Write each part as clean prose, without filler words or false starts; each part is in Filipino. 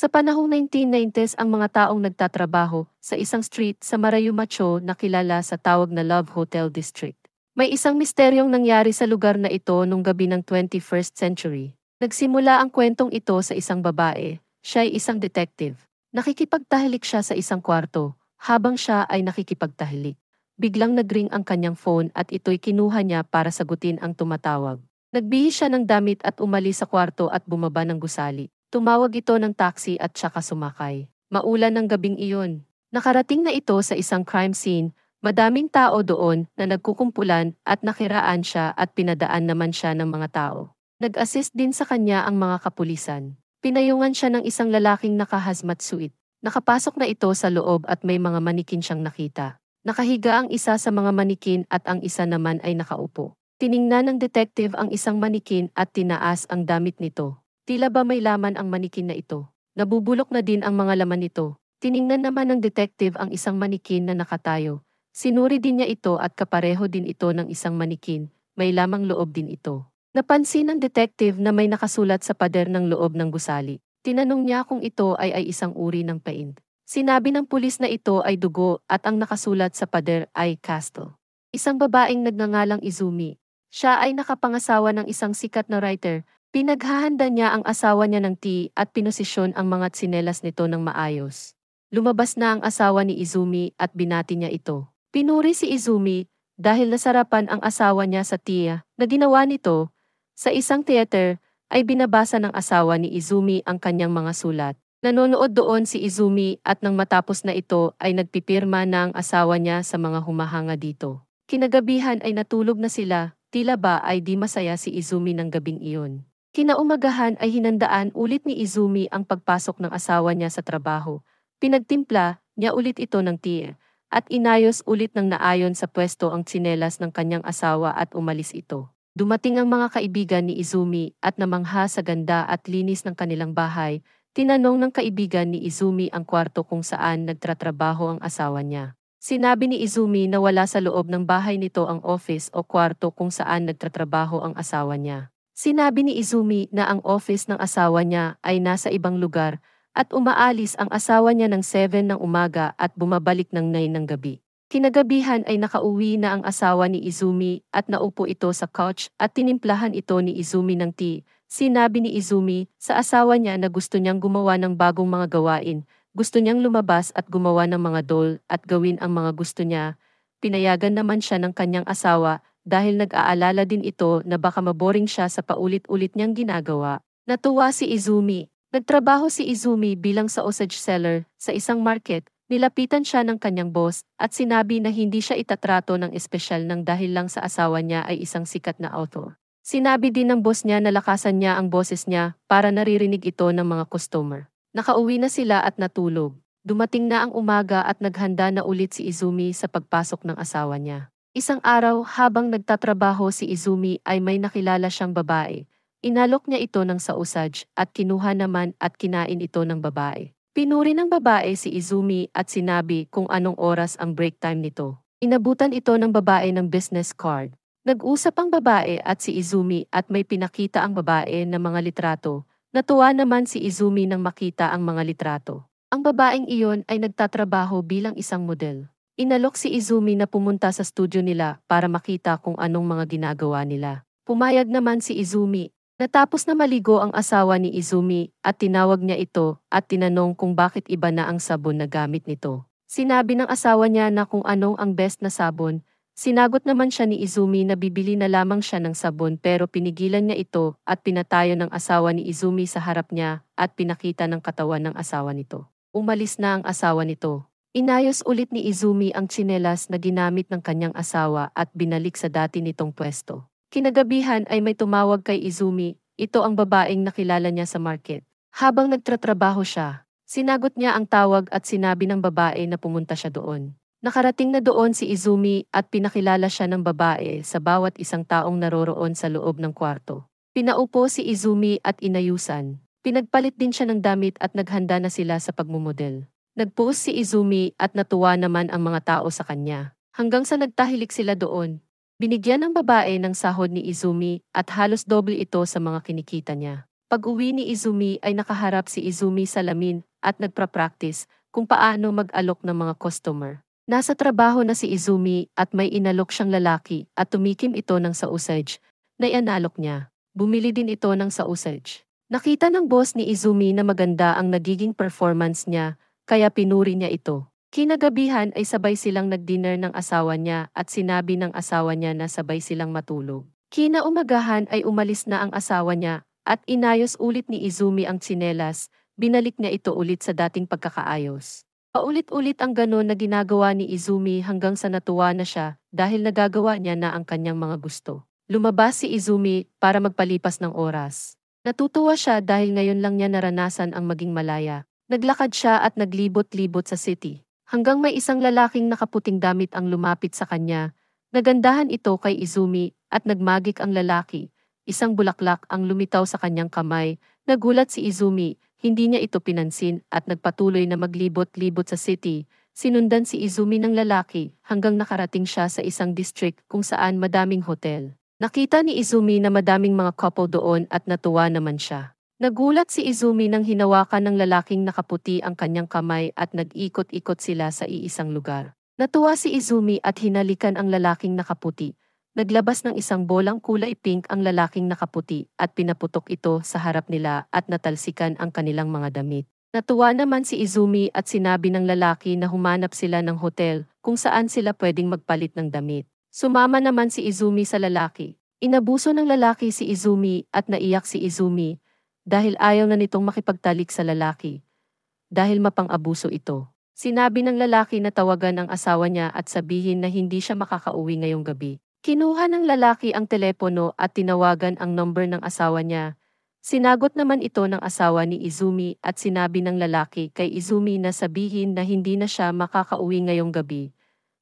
Sa panahong 1990s ang mga taong nagtatrabaho sa isang street sa Marayumacho na kilala sa tawag na Love Hotel District. May isang misteryong nangyari sa lugar na ito nung gabi ng 21st century. Nagsimula ang kwentong ito sa isang babae. Siya ay isang detective. Nakikipagtahilik siya sa isang kwarto. Habang siya ay nakikipagtahilik, biglang nagring ang kanyang phone at ito'y kinuha niya para sagutin ang tumatawag. Nagbihis siya ng damit at umalis sa kwarto at bumaba ng gusali. Tumawag ito ng taxi at saka sumakay. Maulan ng gabing iyon. Nakarating na ito sa isang crime scene. Madaming tao doon na nagkukumpulan at nakiraan siya at pinadaan naman siya ng mga tao. Nag-assist din sa kanya ang mga kapulisan. Pinayungan siya ng isang lalaking naka-hazmat suit. Nakapasok na ito sa loob at may mga manikin siyang nakita. Nakahiga ang isa sa mga manikin at ang isa naman ay nakaupo. Tiningnan ng detective ang isang manikin at tinaas ang damit nito. Tila ba may laman ang manikin na ito? Nabubulok na din ang mga laman nito. Tiningnan naman ng detective ang isang manikin na nakatayo. Sinuri din niya ito at kapareho din ito ng isang manikin. May lamang loob din ito. Napansin ng detective na may nakasulat sa pader ng loob ng gusali. Tinanong niya kung ito ay isang uri ng paint. Sinabi ng pulis na ito ay dugo at ang nakasulat sa pader ay Castle. Isang babaeng nagngangalang Izumi. Siya ay nakapangasawa ng isang sikat na writer. Pinaghahanda niya ang asawa niya ng tea at pinosisyon ang mga tsinelas nito ng maayos. Lumabas na ang asawa ni Izumi at binati niya ito. Pinuri si Izumi dahil nasarapan ang asawa niya sa tea na ginawa nito. Sa isang theater, ay binabasa ng asawa ni Izumi ang kanyang mga sulat. Nanonood doon si Izumi at nang matapos na ito ay nagpipirma na ang asawa niya sa mga humahanga dito. Kinagabihan ay natulog na sila, tila ba ay di masaya si Izumi ng gabing iyon. Kinaumagahan ay hinandaan ulit ni Izumi ang pagpasok ng asawa niya sa trabaho. Pinagtimpla niya ulit ito ng tea at inayos ulit ng naayon sa pwesto ang tsinelas ng kanyang asawa at umalis ito. Dumating ang mga kaibigan ni Izumi at namangha sa ganda at linis ng kanilang bahay. Tinanong ng kaibigan ni Izumi ang kwarto kung saan nagtratrabaho ang asawa niya. Sinabi ni Izumi na wala sa loob ng bahay nito ang office o kwarto kung saan nagtratrabaho ang asawa niya. Sinabi ni Izumi na ang office ng asawa niya ay nasa ibang lugar at umaalis ang asawa niya ng 7 ng umaga at bumabalik ng 9 ng gabi. Kinagabihan ay nakauwi na ang asawa ni Izumi at naupo ito sa couch at tinimplahan ito ni Izumi ng tea. Sinabi ni Izumi sa asawa niya na gusto niyang gumawa ng bagong mga gawain, gusto niyang lumabas at gumawa ng mga doll at gawin ang mga gusto niya. Pinayagan naman siya ng kanyang asawa dahil nag-aalala din ito na baka maboring siya sa paulit-ulit niyang ginagawa. Natuwa si Izumi. Nagtrabaho si Izumi bilang sausage seller sa isang market. Nilapitan siya ng kanyang boss at sinabi na hindi siya itatrato ng espesyal nang dahil lang sa asawa niya ay isang sikat na author. Sinabi din ng boss niya na lakasan niya ang boses niya para naririnig ito ng mga customer. Nakauwi na sila at natulog. Dumating na ang umaga at naghanda na ulit si Izumi sa pagpasok ng asawa niya. Isang araw habang nagtatrabaho si Izumi ay may nakilala siyang babae. Inalok niya ito ng sausage at kinuha naman at kinain ito ng babae. Pinuri ng babae si Izumi at sinabi kung anong oras ang break time nito. Inabutan ito ng babae ng business card. Nag-usap ang babae at si Izumi at may pinakita ang babae ng mga litrato. Natuwa naman si Izumi nang makita ang mga litrato. Ang babaeng iyon ay nagtatrabaho bilang isang model. Inalok si Izumi na pumunta sa studio nila para makita kung anong mga ginagawa nila. Pumayag naman si Izumi. Natapos na maligo ang asawa ni Izumi at tinawag niya ito at tinanong kung bakit iba na ang sabon na gamit nito. Sinabi ng asawa niya na kung anong ang best na sabon. Sinagot naman siya ni Izumi na bibili na lamang siya ng sabon pero pinigilan niya ito at pinatayo ng asawa ni Izumi sa harap niya at pinakita ng katawan ng asawa nito. Umalis na ang asawa nito. Inayos ulit ni Izumi ang tsinelas na ginamit ng kanyang asawa at binalik sa dati nitong pwesto. Kinagabihan ay may tumawag kay Izumi, ito ang babaeng nakilala niya sa market. Habang nagtratrabaho siya, sinagot niya ang tawag at sinabi ng babae na pumunta siya doon. Nakarating na doon si Izumi at pinakilala siya ng babae sa bawat isang taong naroroon sa loob ng kwarto. Pinaupo si Izumi at inayusan. Pinagpalit din siya ng damit at naghanda na sila sa pagmumodel. Nagpost si Izumi at natuwa naman ang mga tao sa kanya. Hanggang sa nagtahilik sila doon. Binigyan ng babae ng sahod ni Izumi at halos doble ito sa mga kinikita niya. Pag-uwi ni Izumi ay nakaharap si Izumi sa lamin at nagpa-practice kung paano mag-alok ng mga customer. Nasa trabaho na si Izumi at may inalok siyang lalaki at tumikim ito ng sausage na ianalok niya. Bumili din ito ng sausage. Nakita ng boss ni Izumi na maganda ang nagiging performance niya, kaya pinuri niya ito. Kinagabihan ay sabay silang nag-dinner ng asawa niya at sinabi ng asawa niya na sabay silang matulog. Kinaumagahan ay umalis na ang asawa niya at inayos ulit ni Izumi ang tsinelas, binalik niya ito ulit sa dating pagkakaayos. Paulit-ulit ang ganon na ginagawa ni Izumi hanggang sa natuwa na siya dahil nagagawa niya na ang kanyang mga gusto. Lumabas si Izumi para magpalipas ng oras. Natutuwa siya dahil ngayon lang niya naranasan ang maging malaya. Naglakad siya at naglibot-libot sa city. Hanggang may isang lalaking nakaputing damit ang lumapit sa kanya. Nagandahan ito kay Izumi at nagmagik ang lalaki. Isang bulaklak ang lumitaw sa kanyang kamay. Nagulat si Izumi, hindi niya ito pinansin at nagpatuloy na maglibot-libot sa city. Sinundan si Izumi ng lalaki hanggang nakarating siya sa isang district kung saan madaming hotel. Nakita ni Izumi na madaming mga couple doon at natuwa naman siya. Nagulat si Izumi nang hinawakan ng lalaking nakaputi ang kanyang kamay at nag-ikot-ikot sila sa iisang lugar. Natuwa si Izumi at hinalikan ang lalaking nakaputi. Naglabas ng isang bolang kulay pink ang lalaking nakaputi at pinaputok ito sa harap nila at natalsikan ang kanilang mga damit. Natuwa naman si Izumi at sinabi ng lalaki na humanap sila ng hotel kung saan sila pwedeng magpalit ng damit. Sumama naman si Izumi sa lalaki. Inabuso ng lalaki si Izumi at naiyak si Izumi dahil ayaw na nitong makipagtalik sa lalaki. Dahil mapang-abuso ito. Sinabi ng lalaki na tawagan ang asawa niya at sabihin na hindi siya makakauwi ngayong gabi. Kinuha ng lalaki ang telepono at tinawagan ang number ng asawa niya. Sinagot naman ito ng asawa ni Izumi at sinabi ng lalaki kay Izumi na sabihin na hindi na siya makakauwi ngayong gabi.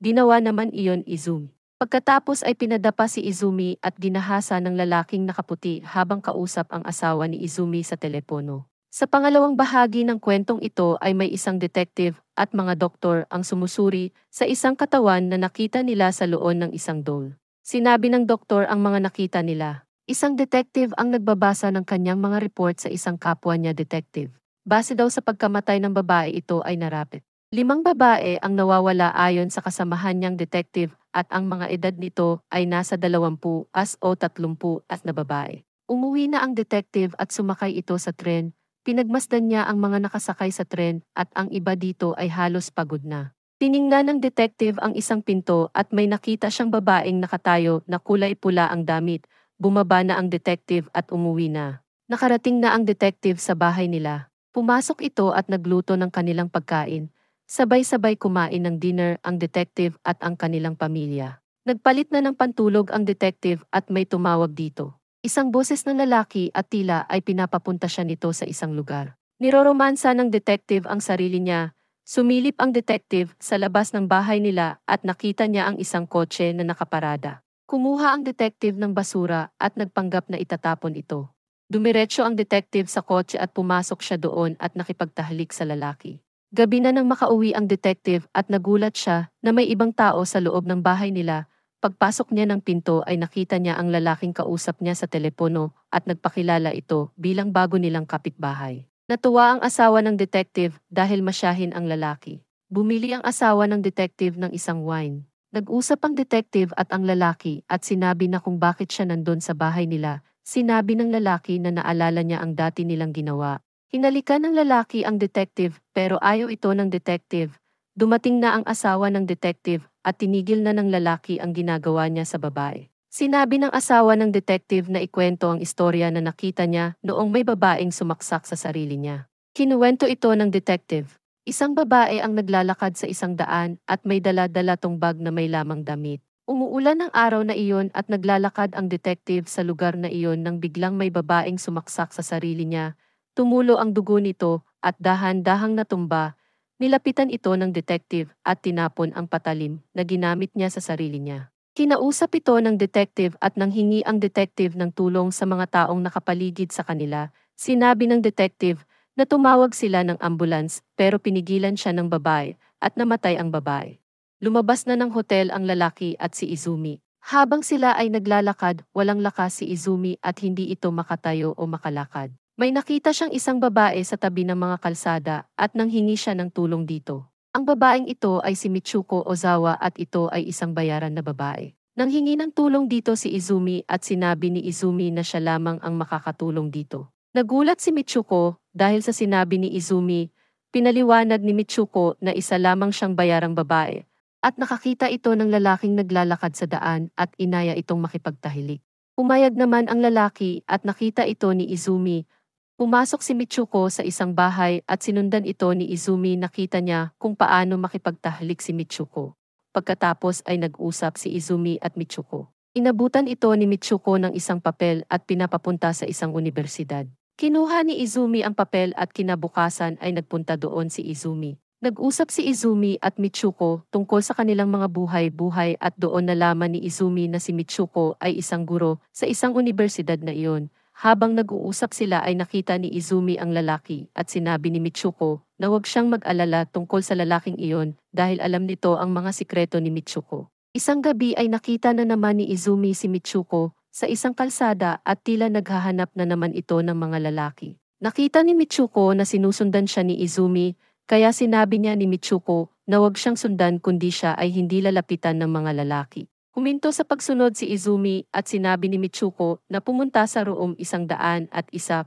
Ginawa naman iyon Izumi. Pagkatapos ay pinadapa si Izumi at ginahasa ng lalaking nakaputi habang kausap ang asawa ni Izumi sa telepono. Sa pangalawang bahagi ng kwentong ito ay may isang detective at mga doktor ang sumusuri sa isang katawan na nakita nila sa loob ng isang doll. Sinabi ng doktor ang mga nakita nila. Isang detective ang nagbabasa ng kanyang mga report sa isang kapwa niya detective. Base daw sa pagkamatay ng babae ito ay narapit. 5 babae ang nawawala ayon sa kasamahan niyang detective at ang mga edad nito ay nasa 20 o 30 at na babae. Umuwi na ang detective at sumakay ito sa tren. Pinagmasdan niya ang mga nakasakay sa tren at ang iba dito ay halos pagod na. Tiningnan ng detective ang isang pinto at may nakita siyang babaeng nakatayo na kulay pula ang damit. Bumaba na ang detective at umuwi na. Nakarating na ang detective sa bahay nila. Pumasok ito at nagluto ng kanilang pagkain. Sabay-sabay kumain ng dinner ang detective at ang kanilang pamilya. Nagpalit na ng pantulog ang detective at may tumawag dito. Isang boses ng lalaki at tila ay pinapapunta siya nito sa isang lugar. Niroromansa ng detective ang sarili niya. Sumilip ang detective sa labas ng bahay nila at nakita niya ang isang kotse na nakaparada. Kumuha ang detective ng basura at nagpanggap na itatapon ito. Dumiretso ang detective sa kotse at pumasok siya doon at nakipagtahalik sa lalaki. Gabi na nang makauwi ang detective at nagulat siya na may ibang tao sa loob ng bahay nila. Pagpasok niya ng pinto ay nakita niya ang lalaking kausap niya sa telepono at nagpakilala ito bilang bago nilang kapitbahay. Natuwa ang asawa ng detective dahil masyahin ang lalaki. Bumili ang asawa ng detective ng isang wine. Nag-usap ang detective at ang lalaki at sinabi na kung bakit siya nandun sa bahay nila. Sinabi ng lalaki na naalala niya ang dati nilang ginawa. Hinalikan ng lalaki ang detective pero ayaw ito ng detective. Dumating na ang asawa ng detective at tinigil na ng lalaki ang ginagawa niya sa babae. Sinabi ng asawa ng detective na ikwento ang istorya na nakita niya noong may babaeng sumaksak sa sarili niya. Kinuwento ito ng detective. Isang babae ang naglalakad sa isang daan at may dala-dala tong bag na may lamang damit. Umuulan ng araw na iyon at naglalakad ang detective sa lugar na iyon nang biglang may babaeng sumaksak sa sarili niya. Tumulo ang dugo nito at dahan-dahang natumba. Nilapitan ito ng detective at tinapon ang patalim na ginamit niya sa sarili niya. Kinausap ito ng detective at nanghingi ang detective ng tulong sa mga taong nakapaligid sa kanila. Sinabi ng detective na tumawag sila ng ambulance pero pinigilan siya ng babae at namatay ang babae. Lumabas na ng hotel ang lalaki at si Izumi. Habang sila ay naglalakad, walang lakas si Izumi at hindi ito makatayo o makalakad. May nakita siyang isang babae sa tabi ng mga kalsada at nanghingi siya ng tulong dito. Ang babaeng ito ay si Michuko Ozawa at ito ay isang bayaran na babae. Nanghingi ng tulong dito si Izumi at sinabi ni Izumi na siya lamang ang makakatulong dito. Nagulat si Michuko dahil sa sinabi ni Izumi, pinaliwanag ni Michuko na isa lamang siyang bayarang babae at nakakita ito ng lalaking naglalakad sa daan at inaya itong makipagtahilik. Pumayag naman ang lalaki at nakita ito ni Izumi. Pumasok si Michuko sa isang bahay at sinundan ito ni Izumi. Nakita niya kung paano makipagtahalik si Michuko. Pagkatapos ay nag-usap si Izumi at Michuko. Inabutan ito ni Michuko ng isang papel at pinapapunta sa isang universidad. Kinuha ni Izumi ang papel at kinabukasan ay nagpunta doon si Izumi. Nag-usap si Izumi at Michuko tungkol sa kanilang mga buhay-buhay at doon nalaman ni Izumi na si Michuko ay isang guro sa isang universidad na iyon. Habang nag-uusap sila ay nakita ni Izumi ang lalaki at sinabi ni Michuko na huwag siyang mag-alala tungkol sa lalaking iyon dahil alam nito ang mga sikreto ni Michuko. Isang gabi ay nakita na naman ni Izumi si Michuko sa isang kalsada at tila naghahanap na naman ito ng mga lalaki. Nakita ni Michuko na sinusundan siya ni Izumi, kaya sinabi niya ni Michuko na huwag siyang sundan kundi siya ay hindi lalapitan ng mga lalaki. Huminto sa pagsunod si Izumi at sinabi ni Michuko na pumunta sa room 101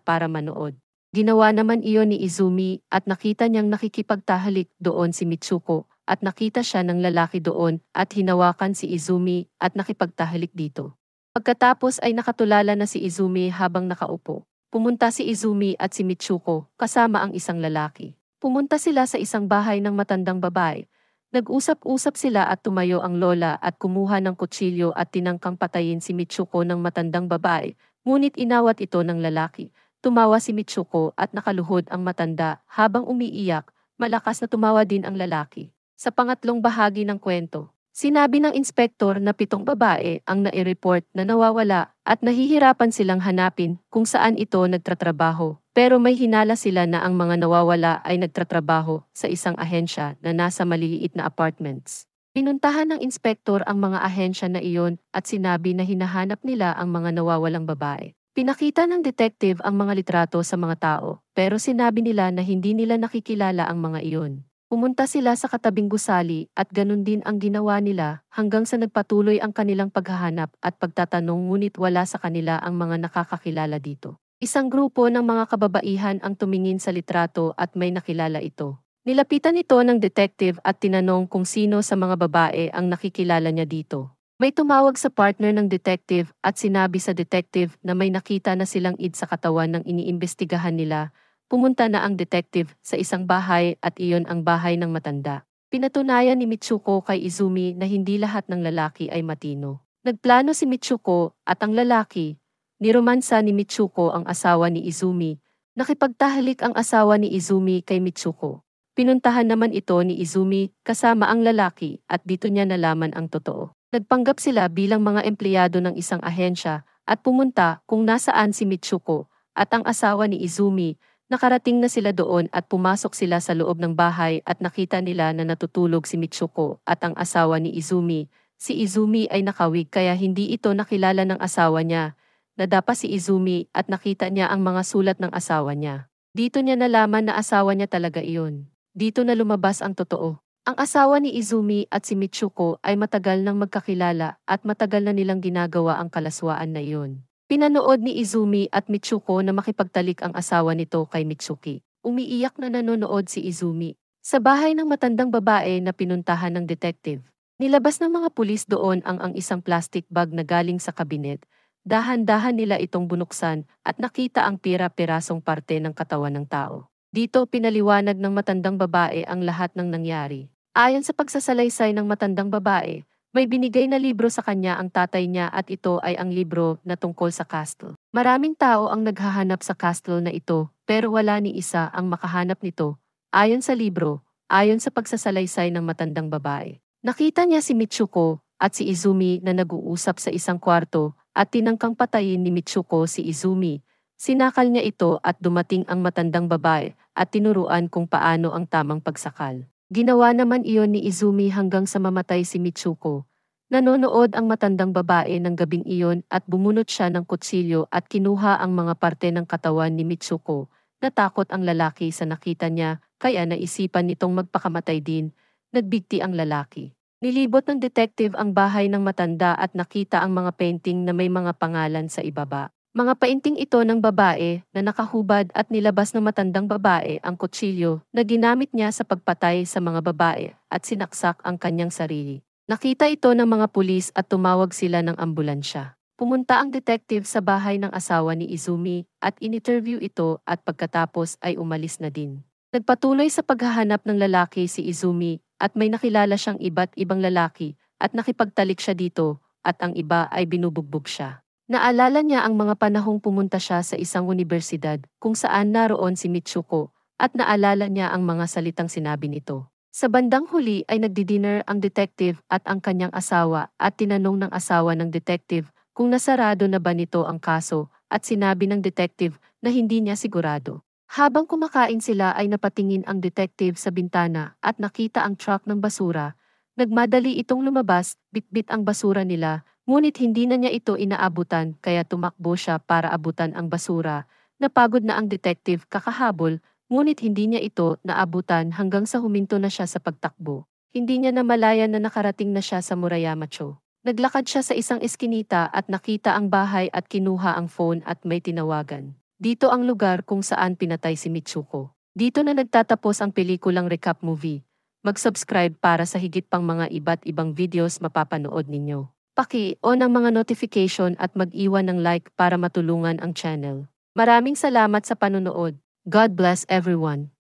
para manood. Ginawa naman iyon ni Izumi at nakita niyang nakikipagtahalik doon si Michuko at nakita siya ng lalaki doon at hinawakan si Izumi at nakipagtahalik dito. Pagkatapos ay nakatulala na si Izumi habang nakaupo. Pumunta si Izumi at si Michuko kasama ang isang lalaki. Pumunta sila sa isang bahay ng matandang babae. Nag-usap-usap sila at tumayo ang lola at kumuha ng kutsilyo at tinangkang patayin si Michuko ng matandang babae, ngunit inawat ito ng lalaki. Tumawa si Michuko at nakaluhod ang matanda habang umiiyak, malakas na tumawa din ang lalaki. Sa pangatlong bahagi ng kwento, sinabi ng inspektor na 7 babae ang nai-report na nawawala at nahihirapan silang hanapin kung saan ito nagtatrabaho. Pero may hinala sila na ang mga nawawala ay nagtatrabaho sa isang ahensya na nasa maliliit na apartments. Pinuntahan ng inspektor ang mga ahensya na iyon at sinabi na hinahanap nila ang mga nawawalang babae. Pinakita ng detective ang mga litrato sa mga tao, pero sinabi nila na hindi nila nakikilala ang mga iyon. Pumunta sila sa katabing gusali at ganun din ang ginawa nila hanggang sa nagpatuloy ang kanilang paghahanap at pagtatanong ngunit wala sa kanila ang mga nakakakilala dito. Isang grupo ng mga kababaihan ang tumingin sa litrato at may nakilala ito. Nilapitan ito ng detective at tinanong kung sino sa mga babae ang nakikilala niya dito. May tumawag sa partner ng detective at sinabi sa detective na may nakita na silang id sa katawan ng iniimbestigahan nila. Pumunta na ang detective sa isang bahay at iyon ang bahay ng matanda. Pinatunayan ni Michuko kay Izumi na hindi lahat ng lalaki ay matino. Nagplano si Michuko at ang lalaki. Niromansa ni Michuko ang asawa ni Izumi. Nakipagtahalik ang asawa ni Izumi kay Michuko. Pinuntahan naman ito ni Izumi kasama ang lalaki at dito niya nalaman ang totoo. Nagpanggap sila bilang mga empleyado ng isang ahensya at pumunta kung nasaan si Michuko at ang asawa ni Izumi. Nakarating na sila doon at pumasok sila sa loob ng bahay at nakita nila na natutulog si Michuko at ang asawa ni Izumi. Si Izumi ay nakawig kaya hindi ito nakilala ng asawa niya. Nadapa si Izumi at nakita niya ang mga sulat ng asawa niya. Dito niya nalaman na asawa niya talaga iyon. Dito na lumabas ang totoo. Ang asawa ni Izumi at si Michuko ay matagal nang magkakilala at matagal na nilang ginagawa ang kalaswaan na iyon. Pinanood ni Izumi at Michuko na makipagtalik ang asawa nito kay Mitsuki. Umiiyak na nanonood si Izumi sa bahay ng matandang babae na pinuntahan ng detective. Nilabas ng mga pulis doon ang isang plastic bag na galing sa kabinet. Dahan-dahan nila itong bunuksan at nakita ang pira-pirasong parte ng katawan ng tao. Dito pinaliwanag ng matandang babae ang lahat ng nangyari. Ayon sa pagsasalaysay ng matandang babae, may binigay na libro sa kanya ang tatay niya at ito ay ang libro na tungkol sa castle. Maraming tao ang naghahanap sa castle na ito pero wala ni isa ang makahanap nito. Ayon sa libro, ayon sa pagsasalaysay ng matandang babae. Nakita niya si Michuko at si Izumi na nag-uusap sa isang kwarto at tinangkang patayin ni Michuko si Izumi. Sinakal niya ito at dumating ang matandang babae at tinuruan kung paano ang tamang pagsakal. Ginawa naman iyon ni Izumi hanggang sa mamatay si Michuko. Nanonood ang matandang babae ng gabing iyon at bumunot siya ng kutsilyo at kinuha ang mga parte ng katawan ni Mitsuko. Natakot ang lalaki sa nakita niya, kaya naisipan nitong magpakamatay din. Nagbigti ang lalaki. Nilibot ng detective ang bahay ng matanda at nakita ang mga painting na may mga pangalan sa ibaba. Mga painting ito ng babae na nakahubad at nilabas ng matandang babae ang kutsilyo na ginamit niya sa pagpatay sa mga babae at sinaksak ang kanyang sarili. Nakita ito ng mga pulis at tumawag sila ng ambulansya. Pumunta ang detective sa bahay ng asawa ni Izumi at in-interview ito at pagkatapos ay umalis na din. Nagpatuloy sa paghahanap ng lalaki si Izumi at may nakilala siyang iba't ibang lalaki at nakipagtalik siya dito at ang iba ay binubugbog siya. Naalala niya ang mga panahong pumunta siya sa isang universidad kung saan naroon si Mitsuko at naalala niya ang mga salitang sinabi nito. Sa bandang huli ay nagdi-dinner ang detective at ang kanyang asawa at tinanong ng asawa ng detective kung nasarado na ba nito ang kaso at sinabi ng detective na hindi niya sigurado. Habang kumakain sila ay napatingin ang detective sa bintana at nakita ang truck ng basura. Nagmadali itong lumabas, bitbit ang basura nila, ngunit hindi na niya ito inaabutan kaya tumakbo siya para abutan ang basura. Napagod na ang detective kakahabol. Ngunit hindi niya ito naabutan hanggang sa huminto na siya sa pagtakbo. Hindi niya namalayan na nakarating na siya sa Murayamacho. Naglakad siya sa isang eskinita at nakita ang bahay at kinuha ang phone at may tinawagan. Dito ang lugar kung saan pinatay si Mitsuko. Dito na nagtatapos ang pelikulang recap movie. Mag-subscribe para sa higit pang mga iba't ibang videos mapapanood ninyo. Paki-on ang mga notification at mag-iwan ng like para matulungan ang channel. Maraming salamat sa panunood. God bless everyone.